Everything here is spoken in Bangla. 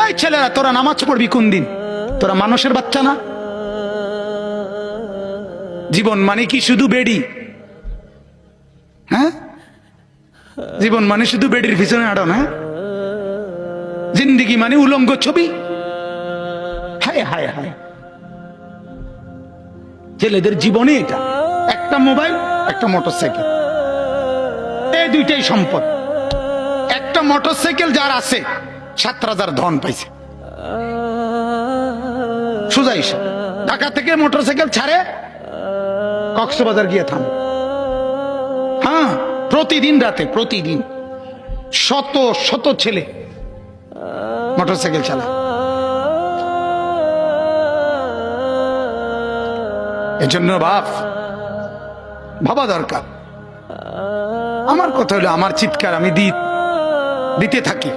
এই ছেলেরা, তোরা নামাজ পড়বি কোন দিন? তোরা মানুষের বাচ্চা না? জীবন মানে কি শুধু বেডি? হ্যাঁ, জীবন মানে শুধু বেডির পিছনে আড়ো না? জিন্দিগি মানে উলঙ্গ ছবি? হায় হায় হায়, ছেলেদের জীবনে এটা একটা মোবাইল, একটা মোটরসাইকেল, এই দুইটাই সম্পদ। একটা মোটরসাইকেল যার আছে 7 রাজার ধন পাইছে। সোজা হিসাব, ঢাকা থেকে মোটরসাইকেল ছাড়ে কক্সবাজার গিয়ে থামে। হ্যাঁ, প্রতিদিন রাতে, প্রতিদিন শত শত ছেলে মোটরসাইকেল চালায়। এজন্য ভাবা দরকার। আমার কথা হলো, আমার চিৎকার আমি দিতে থাকি।